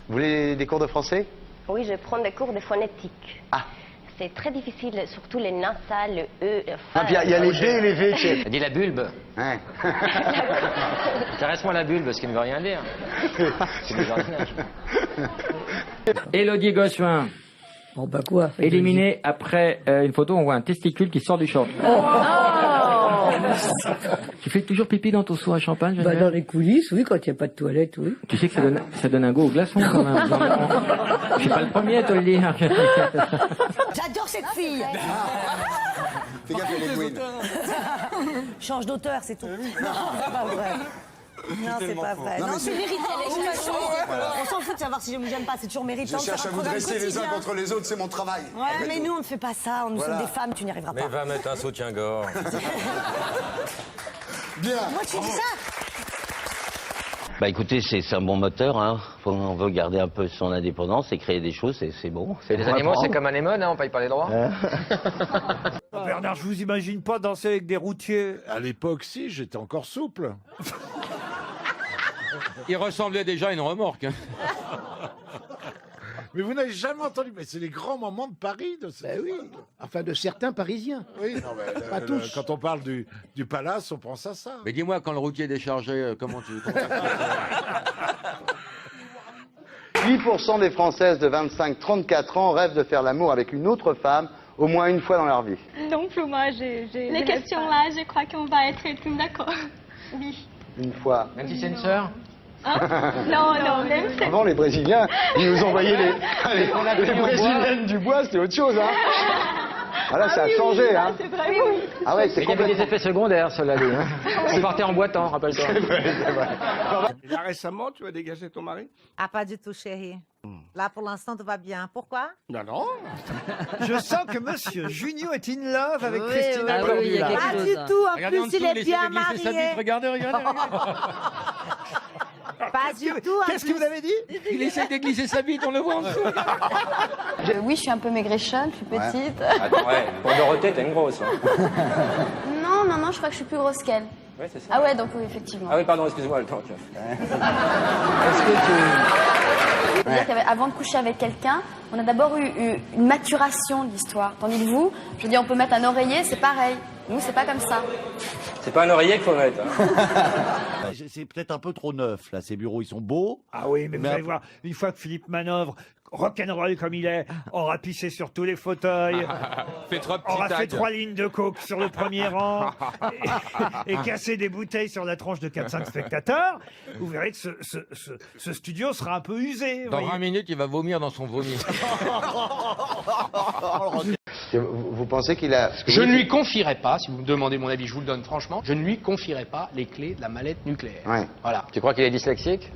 Vous voulez des cours de français? Oui, je prends des cours de phonétique. Ah. C'est très difficile, surtout les nasales, le E, le F. Ah, puis il y a les B et les V, tu sais. Elle dit la bulbe. Ouais. Caresse-moi la bulbe, parce qu'il ne veut rien dire. C'est du jardinage. Élodie Gossuin, Bon, bah quoi? éliminée après une photo, on voit un testicule qui sort du short. Tu fais toujours pipi dans ton seau à champagne, Bah, Geneviève? dans les coulisses, oui, quand il n'y a pas de toilette, oui. Tu sais que ça donne un goût au glaçon, quand même. Je suis pas le premier à te le dire. J'adore cette fille. Fais gaffe, elle est Gwyn. Change d'auteur, c'est tout. Non, c'est pas vrai. Non, c'est pas vrai. Non, c'est méritant. On s'en fout de savoir si j'aime ou j'aime pas. C'est toujours méritant. Je cherche à vous dresser les uns contre les autres, c'est mon travail. Ouais, mais nous, on ne fait pas ça. Nous sommes des femmes, tu n'y arriveras pas. Mais va mettre un soutien-gorge. Bien. Moi, tu dis ça. Bah écoutez, c'est un bon moteur, hein. On veut garder un peu son indépendance et créer des choses, c'est bon. Les animaux, c'est comme un anémone, hein, on paye pas les droits. Bernard, je vous imagine pas danser avec des routiers. À l'époque, si, j'étais encore souple. Il ressemblait déjà à une remorque. Hein. Mais vous n'avez jamais entendu. Mais c'est les grands moments de Paris. Ben oui. Enfin, de certains Parisiens. Oui, non, mais Pas tous. quand on parle du palace, on pense à ça. Mais dis-moi, quand le routier est déchargé, comment tu... 8% des Françaises de 25-34 ans rêvent de faire l'amour avec une autre femme au moins une fois dans leur vie. Non plus, moi, les questions là, je crois qu'on va être tous d'accord. Oui. Une fois. Même si c'est une sœur. Hein? Non, non, même c'est... Avant, les Brésiliens, ils nous envoyaient les Brésiliennes du bois, c'était autre chose, hein. Ah là, ça a changé, hein. C'est vrai, oui. Ah ouais, c'est Il y avait des complètement... effets secondaires, cela dit. Hein. Tu partais en boitant, rappelle-toi. Et là, récemment, tu as dégagé ton mari? Ah, pas du tout, chérie. Là, pour l'instant, tout va bien. Pourquoi? Non, non. Je sens que Monsieur Junio est in love avec Oui, Christina oui, oui, il y a Cordula. quelque Pas chose, du hein. tout. En Regardez en plus, dessous, il est bien glisser sa marié. bite, regardez, regardez. Pas du tout. Qu'est-ce que vous avez dit? Il essaie de glisser sa bite, on le voit en dessous. Oui, je suis un peu maigrichonne, je suis petite. Attends, ouais. Pour Dorothée, t'es une grosse. Hein. Non, non, non, je crois que je suis plus grosse qu'elle. Oui, c'est ça. Ah ouais, donc oui, effectivement. Ah oui, pardon, excuse-moi, le temps. C'est-à-dire qu'avant de coucher avec quelqu'un, on a d'abord eu une maturation de l'histoire. Tandis que vous, je veux dire, on peut mettre un oreiller, c'est pareil. Nous, c'est pas comme ça. C'est pas un oreiller qu'il faut mettre. Hein. C'est peut-être un peu trop neuf, là. Ces bureaux, ils sont beaux. Ah oui, mais vous Mais allez voir, une fois que Philippe Manœuvre, rock'n'roll comme il est, aura pissé sur tous les fauteuils, Fais 3 petits aura fait tags. 3 lignes de coke sur le premier rang et cassé des bouteilles sur la tranche de 4-5 spectateurs, vous verrez que ce studio sera un peu usé. vous Dans voyez. 20 minutes, il va vomir dans son vomi. Vous pensez qu'il a... Je ne lui confierai pas, si vous me demandez mon avis, je vous le donne franchement, je ne lui confierai pas les clés de la mallette nucléaire. Ouais. Voilà. Tu crois qu'il est dyslexique?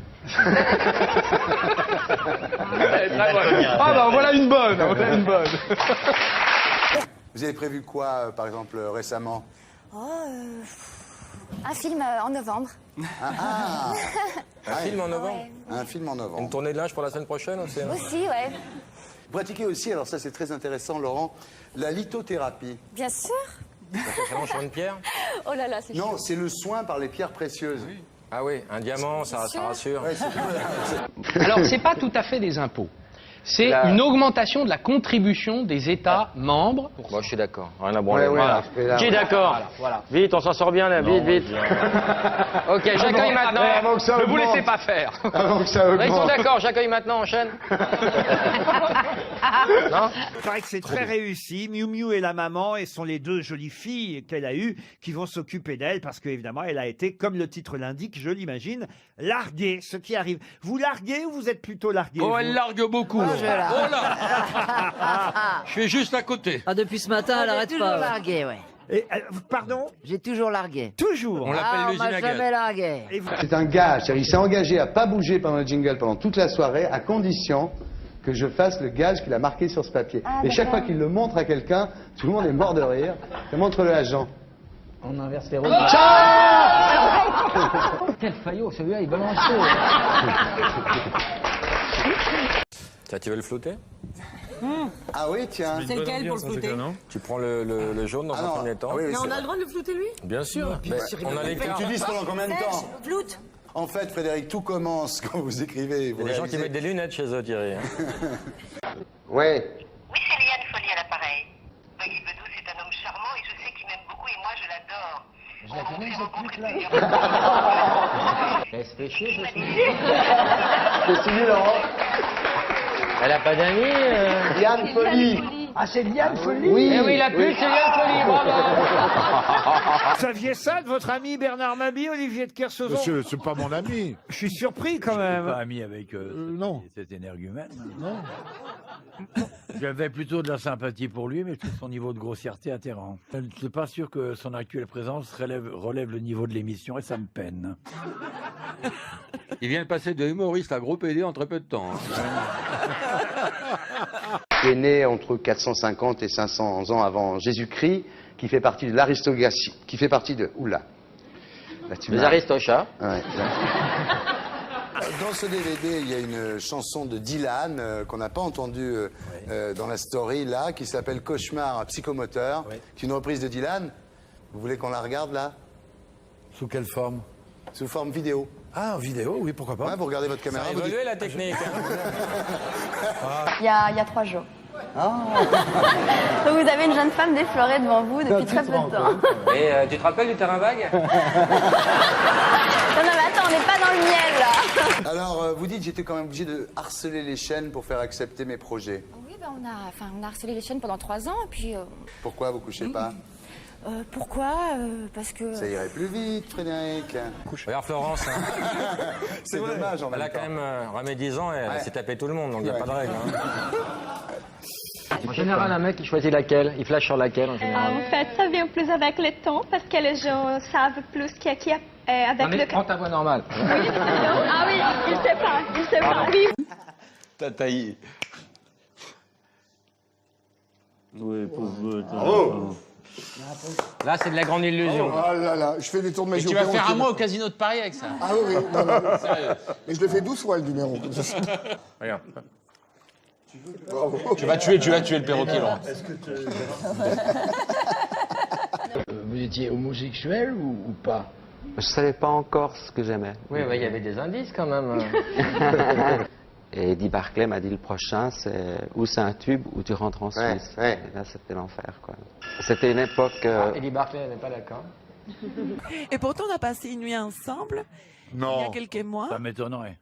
Ah bah voilà une bonne, voilà une bonne. Vous avez prévu quoi, par exemple, récemment? Un film en novembre. Ah, Un film en novembre? un film en novembre. Une tournée de linge pour la semaine prochaine aussi, non? Aussi, ouais. Vous pratiquez aussi, alors ça c'est très intéressant, Laurent, la lithothérapie. Bien sûr. Vraiment sur une pierre? Oh là là, c'est Non, chaud. c'est le soin par les pierres précieuses. Ah oui, un diamant, ça rassure. Ouais, Alors, c'est pas tout à fait des impôts. C'est La- une augmentation de la contribution des États membres. Bon, je suis d'accord. Rien à branler. Ouais, Voilà. là, Qui est d'accord? Voilà, voilà. Vite, on s'en sort bien, là. Vite, vite. Ok, j'accueille maintenant. avant que ça Ne vous augmente. laissez pas faire. Avant que ça Ils sont augmente. d'accord, j'accueille maintenant, enchaîne. Non? Il paraît que c'est très réussi. Miu Miu et la maman, et sont les deux jolies filles qu'elle a eues qui vont s'occuper d'elle parce qu'évidemment, elle a été, comme le titre l'indique, je l'imagine, larguée. Ce qui arrive. Vous larguez ou vous êtes plutôt largué? Oh, vous elle largue beaucoup. Oh, je largue. Oh là! Je suis juste à côté. Ah, depuis ce matin, elle arrête toujours pas. largué, ouais. Et, pardon? J'ai toujours largué. Toujours. On l'appelle Ah, on l'usine m'a à jamais gaz. largué. Et vous- C'est un gage, c'est-à-dire il s'est engagé à pas bouger pendant le jingle pendant toute la soirée, à condition que je fasse le gage qu'il a marqué sur ce papier. Et chaque fois qu'il le montre à quelqu'un, tout le monde est mort de rire. Montre-le à Jean. On inverse les rôles. Quel faillot, celui-là, il balance chaud. Tiens, tu veux le flouter? Ah oui, tiens. C'est lequel pour le flouter? Tu prends le jaune dans Ah un non, premier temps. ah oui, Mais c'est- on a le droit de le flouter, lui? Bien sûr. Mais on a l'écart. Tu dis pendant combien de temps? Floute. En fait, Frédéric, tout commence quand vous écrivez. Il y a des gens qui mettent des lunettes chez eux, Thierry. Ouais. Oui, c'est Liane Folly à l'appareil. Guy Bedos est un homme charmant et je sais qu'il m'aime beaucoup et moi je l'adore. On s'est rencontrés plusieurs fois. Elle se fait chier, ce sujet. C'est signé, Laurent. Elle a pas d'amis Liane Folly. Ah, c'est Liane Folly. Oui. Eh oui, la pute, c'est Liane Folly, bravo. Vous saviez ça de votre ami Bernard Mabie, Olivier de Kersauzon? Monsieur, c'est pas mon ami. Je suis surpris quand même. Pas ami avec non. cet énergumène. Non. J'avais plutôt de la sympathie pour lui, mais je trouve son niveau de grossièreté atterrant. Je ne suis pas sûr que son actuelle présence relève le niveau de l'émission et ça me peine. Il vient de passer de humoriste à gros PD en très peu de temps. Qui est né entre 450 et 500 ans avant Jésus-Christ, qui fait partie de l'aristocratie, qui fait partie de... Oula. Là, tu Les m'as- Aristochats. Ouais, là. Dans ce DVD, il y a une chanson de Dylan qu'on n'a pas entendue dans la story là, qui s'appelle Cauchemar psychomoteur, qui est une reprise de Dylan. Vous voulez qu'on la regarde là? Sous quelle forme? Sous forme vidéo. Ah, en vidéo, oui, pourquoi pas. Ouais, vous regardez votre caméra. Ça a vous dites- évolué la technique. Il y a 3 jours. Donc vous avez une jeune femme déflorée devant vous depuis très peu de temps. Et tu te rappelles du terrain vague? Non, mais attends, on n'est pas dans le miel là. Alors, vous dites j'étais quand même obligé de harceler les chaînes pour faire accepter mes projets. Oui, ben on a harcelé les chaînes pendant 3 ans, puis... Pourquoi vous couchez pas? Pourquoi Parce que... Ça irait plus vite, Frédéric. Regarde Florence. Hein. C'est dommage en Elle même a quand temps. même ramé 10 ans et elle s'est tapé tout le monde, donc il n'y a pas de règle. Hein. En général, un mec, il choisit laquelle? Il flash sur laquelle, en général? En fait, ça vient plus avec le temps parce que les gens savent plus qui avec Non, mais le... prends ta voix normale. Oui, ah oui, il sait pas, oui. T'as taillé. Oui, pauvre. Là, c'est de la grande illusion. Oh là là, je fais des tours de magie. Tu vas faire un mois au casino de Paris avec ça. Ah oui, oui. Non, non. Sérieux. Mais je le fais 12 fois le numéro. Comme ça. Regarde. Tu vas tuer le perroquet, Laurent. Vous étiez homosexuel ou pas? Je savais pas encore ce que j'aimais. Oui, mais il y avait des indices quand même. Et Eddie Barclay m'a dit le prochain, c'est ou c'est un tube ou tu rentres en Suisse. Ouais. Et là, c'était l'enfer, quoi. C'était une époque. Eddie Barclay n'est pas d'accord. Et pourtant, on a passé une nuit ensemble il y a Non. quelques mois. Ça m'étonnerait.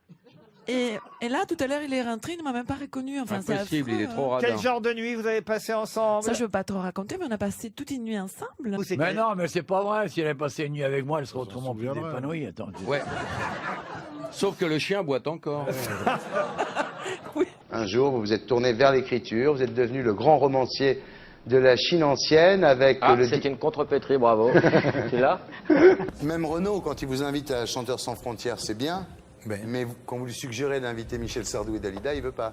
Et là, tout à l'heure, il est rentré, il ne m'a même pas reconnu. Enfin, c'est Impossible, il est affreux, trop radin. Quel genre de nuit vous avez passé ensemble? Ça, je ne veux pas trop raconter, mais on a passé toute une nuit ensemble. Vous, c'est Mais quel- non, mais c'est pas vrai. Si elle avait passé une nuit avec moi, elle serait autrement plus souviendrait. épanouie. Attends. Ouais. Sauf que le chien boite encore. Un jour, vous vous êtes tourné vers l'écriture, vous êtes devenu le grand romancier de la Chine ancienne avec Ah, le... c'est une contrepétrie, bravo. Tu l'as? Même Renaud, quand il vous invite à Chanteurs sans frontières, c'est bien. Mais quand vous lui suggérez d'inviter Michel Sardou et Dalida, il veut pas.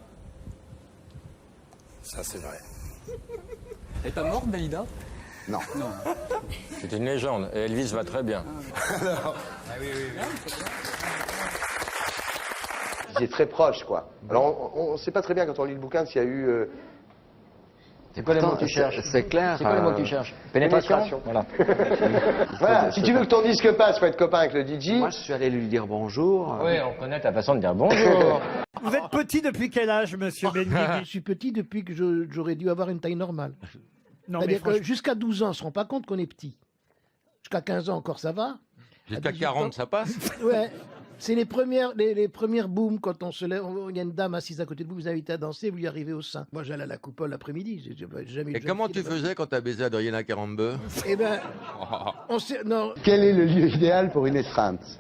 Ça, c'est vrai. Elle est pas morte, Dalida? Non. C'est une légende. Et Elvis va très bien. Il est très proche, quoi. Alors, on ne sait pas très bien quand on lit le bouquin s'il y a eu... C'est quoi les mots que tu c'est- cherches? c'est clair, C'est quoi les mots que tu cherches? Pénétration? Voilà. Voilà, si tu veux que ton disque passe, faut être copain avec le DJ. Moi, je suis allé lui dire bonjour. Oui, on connaît ta façon de dire bonjour. Vous êtes petit depuis quel âge, monsieur Benguigui? Je suis petit depuis que j'aurais dû avoir une taille normale. Non, mais C'est-à-dire que franchement, jusqu'à 12 ans, on ne se rend pas compte qu'on est petit. Jusqu'à 15 ans encore, ça va. Jusqu'à À 18 40, ans. ça passe? Ouais. C'est les premières booms quand on se lève. Il y a une dame assise à côté de vous, vous invitez à danser, vous lui arrivez au sein. Moi, j'allais à la coupole l'après-midi. J'ai jamais eu Et de comment jeune tu fille faisais quand t'as baisé Adriana Carambeu? Eh ben, on sait. Non. Quel est le lieu idéal pour une étreinte?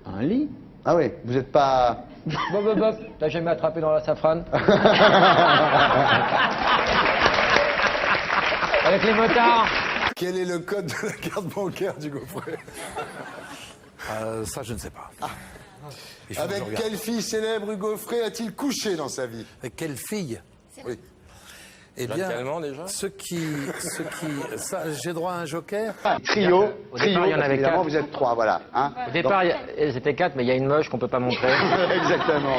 Un lit. Ah oui, vous n'êtes pas... Bob, t'as jamais attrapé dans la safrane? Avec les motards. Quel est le code de la carte bancaire du Gaufret? Ça, je ne sais pas. Il faut que je Avec regarde. quelle fille célèbre Hugo Frey a-t-il couché dans sa vie? Avec quelle fille? Oui. Eh Jacques bien, Calment, déjà? ça, j'ai droit à un joker. Trio, Au départ, il y en parce avait qu'évidemment, 4. vous êtes 3, voilà. Hein. Au départ, elles étaient 4, mais il y a une moche qu'on peut pas montrer. Exactement.